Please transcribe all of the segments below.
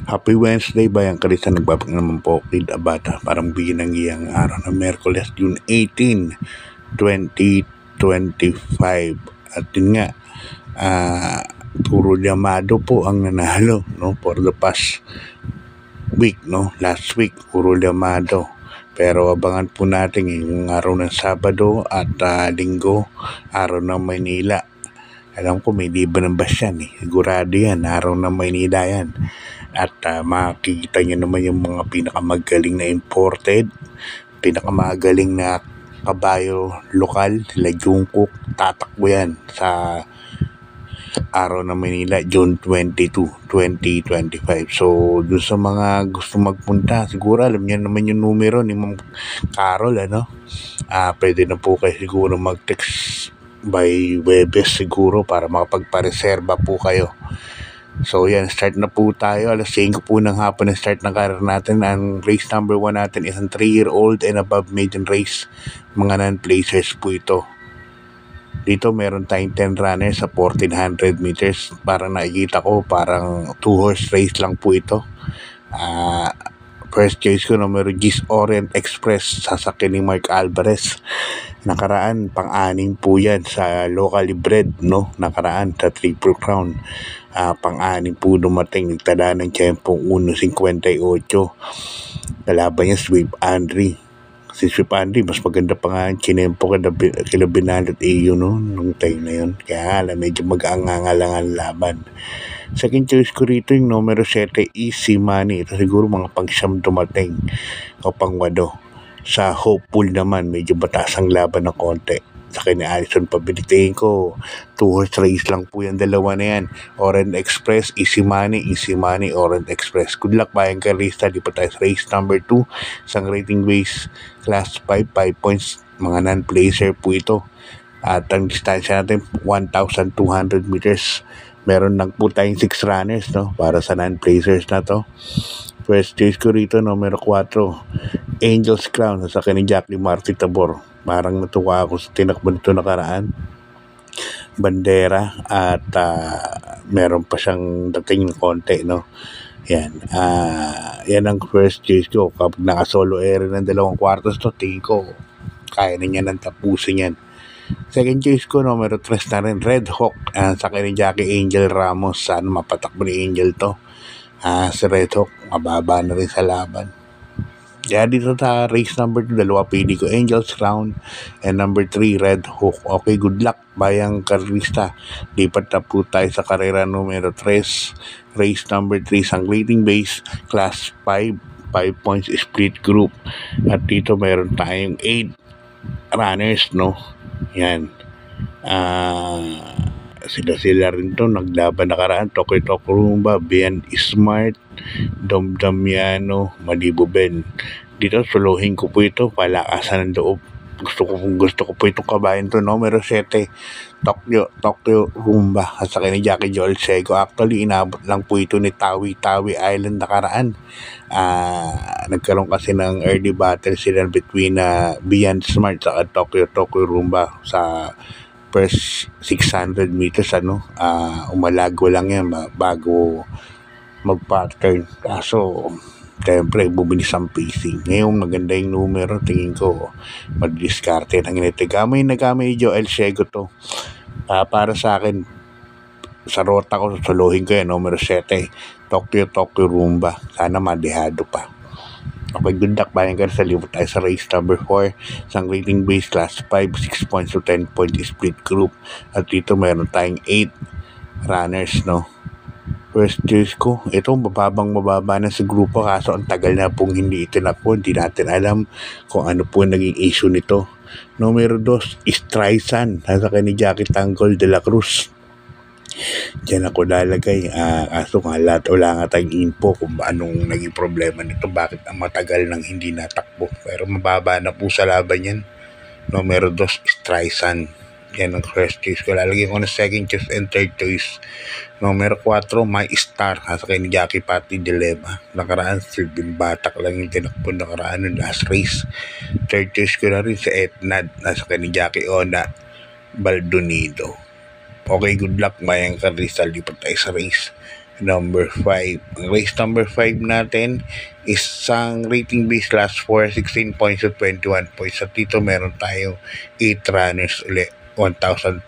Happy Wednesday, Bayang Kalista. Nagbabag naman po, Kid Abata. Parang bigyan ng iyang araw ng Merkules, June 18, 2025. At yun nga, puro Llamado po ang nanalo, no? For the past week, no? Last week, puro Llamado. Pero abangan po natin yung araw ng Sabado at Linggo, araw ng Maynila. Alam ko may liba ng Basyan eh. Sigurado yan, araw ng Maynila yan. At makikita nyo naman yung mga pinakamagaling na imported, pinakamagaling na kabayo lokal, sila Jungkook, tatakbo yan sa araw ng Manila, June 22, 2025. So, dun sa mga gusto magpunta, siguro alam niyo naman yung numero ni Ma'am Carol, ano? Pwede na po kayo siguro mag-text by Webes siguro para makapagpareserba po kayo. So yan, start na po tayo. Alas 5 po ng hapon ang start ng career natin. Ang race number 1 natin is ang 3-year-old and above maiden race. Mga non-placers po ito. Dito meron tayong 10 runners sa 1400 meters. Parang nakikita ko, parang 2-horse race lang po ito. First choice ko, numero Gis Orient Express, sasakyan ni Mark Alvarez. Nakaraan, pang-anim po yan sa locally bred, no? Nakaraan sa Triple Crown. Pang-anim po dumating, nagtala ng tiyempong 1.58. Kalaban niya, Sweep Andre. Si Sweep Andre, mas maganda pa nga ang chinempo kila Binalot Iyo, no? Nung time na yun. Kaya alam, medyo mag-aanganga lang ang laban. Second choice ko rito yung numero 7, Easy Money. Ito siguro mga pang-siyam dumating o pang-wado. Sa Hopeful naman, medyo batas ang laban ng konti. Sa kanya Alison, pabilitayin ko, 2-horse race lang po yan, dalawa na yan. Orient Express, Easy Money, Orient Express. Good luck, Bayang Kalista. Di pa tayo sa race number 2. Isang rating base, class 5 points. Mga non-placer po ito. At ang distansya natin, 1,200 meters. Meron lang po tayong 6 runners, no? Para sa non-placers na to. First choice ko rito, numero 4, Angel's Crown, sa ni Jackie Marty Tabor. Parang natuwa ako sa tinakbo nito nakaraan. Bandera at meron pa siyang dating ng konti, no? Yan. Yan ang first choice ko. Kapag naka-solo area ng 2 kwartos to, tingin ko, kaya na niya ng tapusin yan. Second choice ko, numero 3 na rin, Red Hawk. Sa ni Jackie Angel Ramos. Sana mapatakbo ni Angel to. Si Red Hawk, mababa na rin sa laban. Kaya dito sa race number 2, dalawa pili ko, Angel's Crown and number 3, Red Hawk. Okay, good luck, Bayang Kalista. Lipat na po tayo sa karera numero 3, race number 3, sang rating base, class 5 points split group. At dito meron tayong 8 runners, no? Yan. Sila rin to, naglaban nakaraan, Tokoy Rumba, Bian Smart, Dom Damiano, Malibu Ben. Dito, suluhin ko po ito, palakasan ng loob. Gusto ko po itong kabayan to, numero 7, Tokyo Rumba, at sa ni Jackie Joel Sego. Actually, inabot lang po ito ni Tawi Island nakaraan. Nagkaroon kasi ng early battle sila between Bian Smart at Tokyo Rumba sa first 600 meters, umalago lang yan bago mag-pattern. Kaso, siyempre, bubilis ang pacing. Ngayon, maganda yung numero. Tingin ko, mag-discarte ng inite. Gamay Joel Sego to. Para sa akin, sa rota ko, suluhin ko yan, numero 7, Tokyo Rumba. Sana madihado pa. Okay, good luck, Bayang Kalista. Libot tayo sa race number 4, isang rating base, class 5, 6 points to 10 point split group. At dito meron tayong 8 runners, no? First choice ko, ito mababa na sa grupo, kaso ang tagal na pong hindi itinakbo. Hindi natin alam kung ano po naging issue nito. Numero 2, Streisand, nasa ni Jackie Tanggol de la Cruz. Diyan ako lalagay. Kaso nga wala nga tayong info kung anong naging problema nito, bakit ang matagal nang hindi natakbo. Pero mababa na po sa laban yan. Numero 2, Streisand. Yan ang first choice ko. Lalagay ko na second choice and third choice. Numero 4, My Star, nasa ni Jackie Patti Dilema. Nakaraan, Sylvin Batak lang yung tinakbo nakaraan ng last race. Third choice ko na rin sa Etnad, nasa ni Jackie Ona Baldonido. Okay, good luck, Bayang Kalista. Lipat tayo sa race number 5. Ang race number 5 natin, isang rating base last 4, 16 points to 21 points. At dito meron tayong 8 runners ulit, 1,200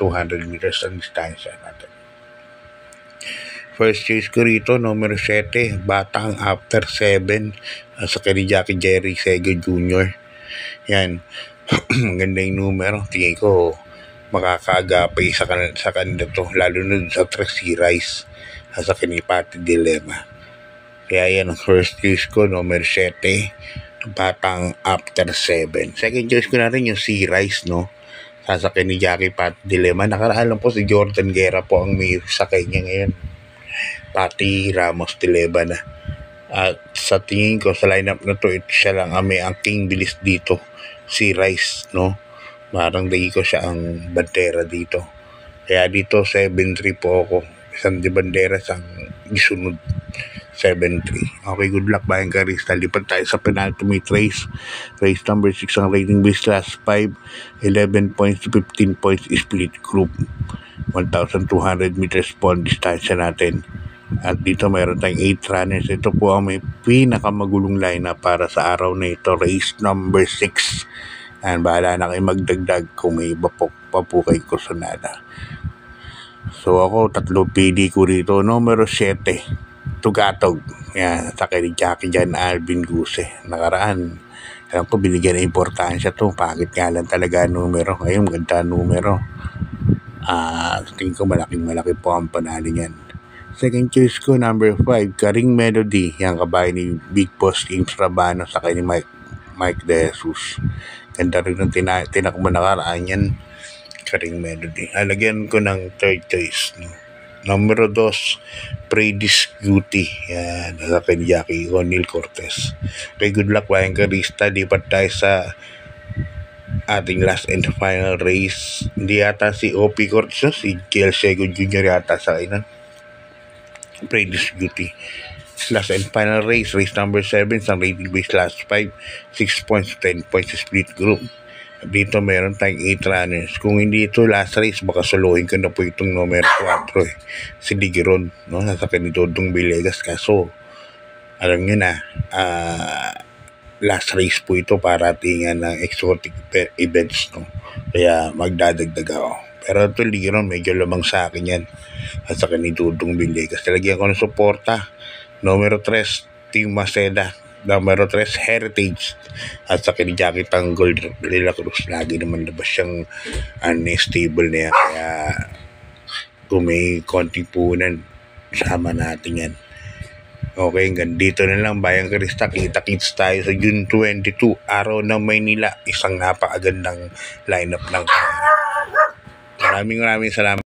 meters ang distansya natin. First choice ko rito, numero 7, Batang After 7, sa kay Jackie Jerry Sego Jr. Yan. Maganda yung numero. Tingin ko makakaagapay sa kanila to, lalo na sa Tracy Rice sa Pati Dilemma. Kaya yan ang first choice ko, numero 7, Batang After 7. Second choice ko natin yung C Rice, no? Sasakyan ni Jackie Pati Dilemma. Nakaraan lang po si Jordan Guerra po ang may sakay niya ngayon. Pati Ramos Dileba na. At sa tingin ko sa lineup na to, ito siya lang ang king bilis dito, si Rice, no? Parang dagi ko siya ang bandera dito. Kaya dito 7-3 po ako. Isang di bandera, isang isunod 7-3. Okay, good luck Bayang Karista. Lipat tayo sa penultimate race. Race number 6 ang rating base last 5, 11 points to 15 points split group. 1,200 meters po ang distansya natin. At dito mayroon tayong 8 runners. Ito po ang may pinakamagulong lineup para sa araw na ito. Race number 6. And bahala na kayo magdagdag kung may iba pa po kay Kusunada. So ako, 3 PD ko rito. Numero 7, Tugatog. Yan, sa kay Jackie Jan Alvin Guse. Nakaraan, alam ko binigyan ng importansya to. Bakit nga lang talaga numero. Ngayon, maganda numero. Tingin ko malaki po ang panalo niyan. Second choice ko, number 5, Karing Melody. Yang kabayan ni Big Boss King Trabano sa kay ni Mike De Jesus. Ganda rin ng tinakbo nakaraan yan, Karing Melody. Alagyan ko ng third choice, no? Numero 2, Predis Beauty. Yan, sa kay Jackie O'Neil Cortez. Okay, good luck Bayang Karista. Lipat tayo sa ating last and final race. Hindi yata si O.P. Cortez, si Kiel Sego Jr. yata sa kainan. Predis Beauty. Last and final race, race number 7, sa rating base last 5, 6 points, 10 points split group. Dito meron tayong 8 runners. Kung hindi ito last race, baka suluhin ko na po itong numero 4, si Ligeron, no? Nasa kanitodong Villegas. Kaso, alam nyo na, last race po ito para tingan ng exotic events, no? Kaya magdadagdag ako. Pero ito Ligeron, medyo lamang sa akin yan. At sa kanitudong Villegas. Talagyan ko ng suporta. Numero 3, Team Maceda. Numero 3, Heritage. At sa kini Jackie Tanggol de la Cruz. Lagi naman na ba siyang unstable na yan. Kaya kung may konting punan, sama natin yan. Okay, hanggang dito na lang Bayang Karista. Kita-kits tayo sa June 22, araw ng Maynila. Isang napakagandang lineup ng. Maraming salamat.